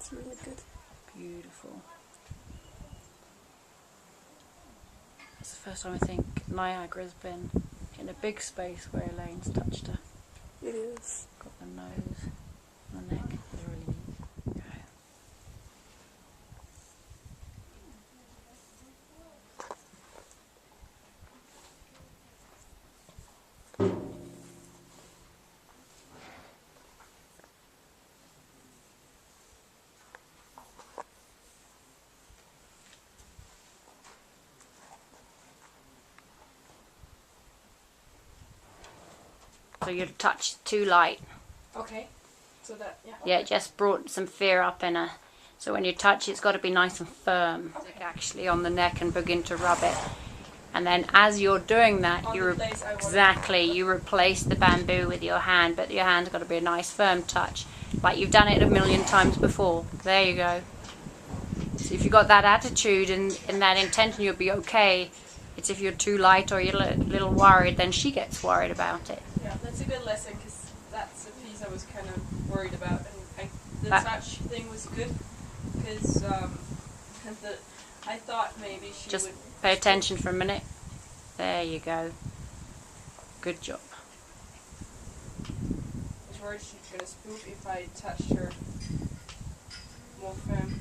It's really good. Beautiful. It's the first time I think Niagara's been in a big space where Elaine's touched her. It is. Got the nose, the neck. It's really neat. Okay. So your touch too light. Okay. So that, yeah. Yeah, it just brought some fear up in her. So when you touch, it's got to be nice and firm, Okay. actually, on the neck, and begin to rub it. And then as you're doing that, you replace the bamboo with your hand, but your hand's got to be a nice firm touch, like you've done it a million times before. There you go. So if you've got that attitude and that intention, you'll be okay. It's if you're too light or you're a little worried, then she gets worried about it. Yeah, that's a good lesson, because that's a piece I was kind of worried about. And the touch thing was good, because I thought maybe she just would... pay attention for a minute. There you go. Good job. I was worried she was going to spook if I touched her more firm.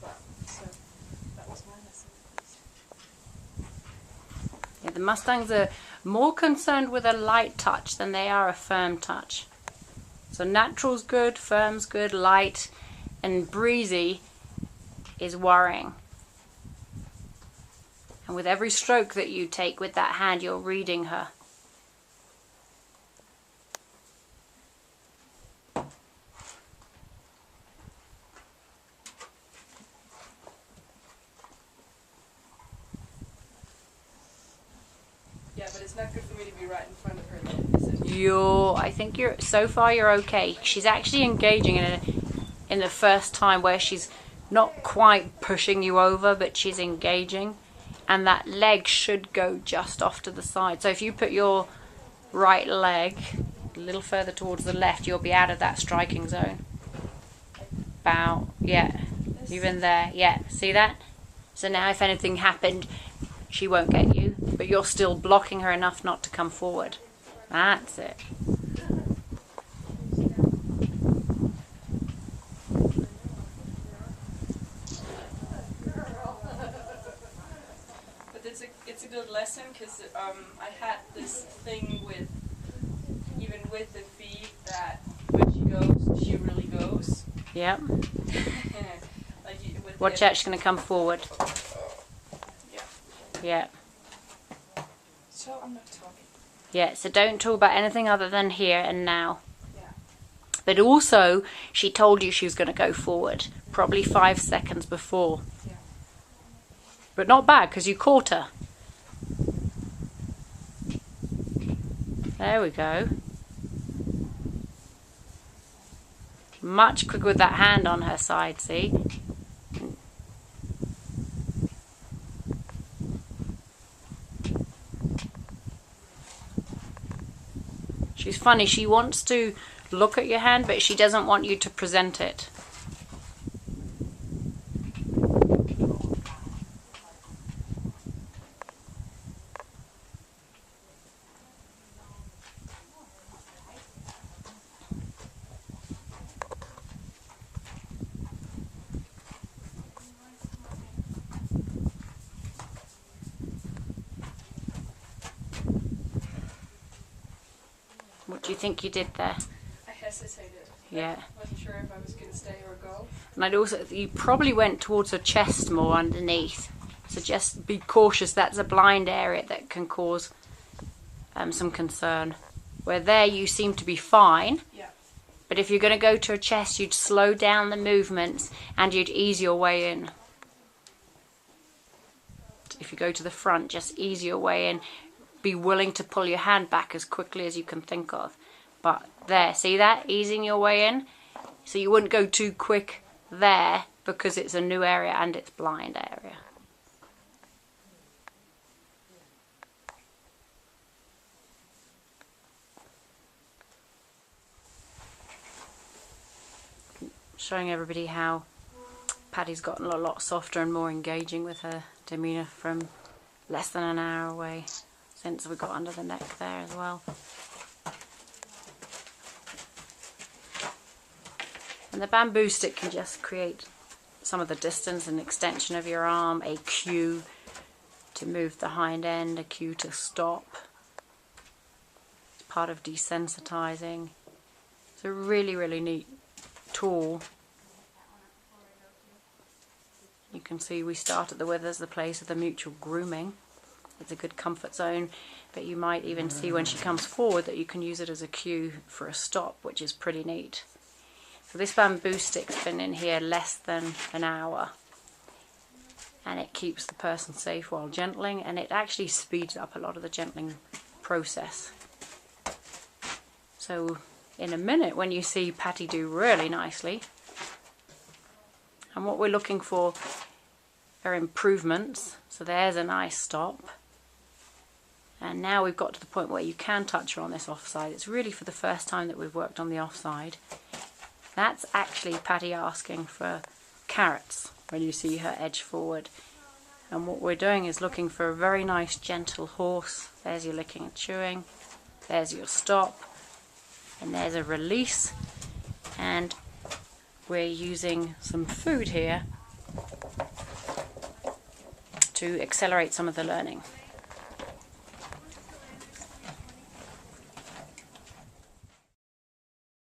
But, so, that was my lesson. Yeah, the Mustangs are more concerned with a light touch than they are a firm touch. So natural's good, firm's good, light and breezy is worrying. And with every stroke that you take with that hand, you're reading her. Yeah, but it's not good for me to be right in front of her, though, is it? I think so far you're okay. She's actually engaging in the first time where she's not quite pushing you over, but she's engaging. And that leg should go just off to the side. So if you put your right leg a little further towards the left, you'll be out of that striking zone. About, yeah, even there, yeah, see that? So now if anything happened, she won't get you, but you're still blocking her enough not to come forward. That's it. It's a good lesson, because I had this thing with, even with the feet, that when she goes, she really goes. Yep. Like Watch out, she's going to come forward. Yeah. Yeah. So I'm not talking. Yeah, so don't talk about anything other than here and now. Yeah. But also, she told you she was going to go forward, probably 5 seconds before. Yeah. But not bad, because you caught her. There we go. Much quicker with that hand on her side, see? She's funny. She wants to look at your hand, but she doesn't want you to present it. What do you think you did there? I hesitated. Yeah. I wasn't sure if I was going to stay or go. And I'd also, you probably went towards her chest more underneath. So just be cautious. That's a blind area that can cause some concern. Where there you seem to be fine. Yeah. But if you're going to go to her chest, you'd slow down the movements and you'd ease your way in. If you go to the front, just ease your way in. Be willing to pull your hand back as quickly as you can think of. But there, see that? Easing your way in. So you wouldn't go too quick there because it's a new area and it's blind area. Showing everybody how Patty's gotten a lot softer and more engaging with her demeanour from less than an hour away, since we got under the neck there as well. And the bamboo stick can just create some of the distance and extension of your arm, a cue to move the hind end, a cue to stop. It's part of desensitizing. It's a really, really neat tool. You can see we start at the withers, the place of the mutual grooming. It's a good comfort zone, but you might even see when she comes forward that you can use it as a cue for a stop, which is pretty neat. So this bamboo stick's been in here less than an hour, and it keeps the person safe while gentling, and it actually speeds up a lot of the gentling process. So in a minute, when you see Patty do really nicely, and what we're looking for are improvements. So there's a nice stop. And now we've got to the point where you can touch her on this offside. It's really for the first time that we've worked on the offside. That's actually Patty asking for carrots when you see her edge forward. And what we're doing is looking for a very nice gentle horse. There's your licking and chewing. There's your stop. And there's a release. And we're using some food here to accelerate some of the learning.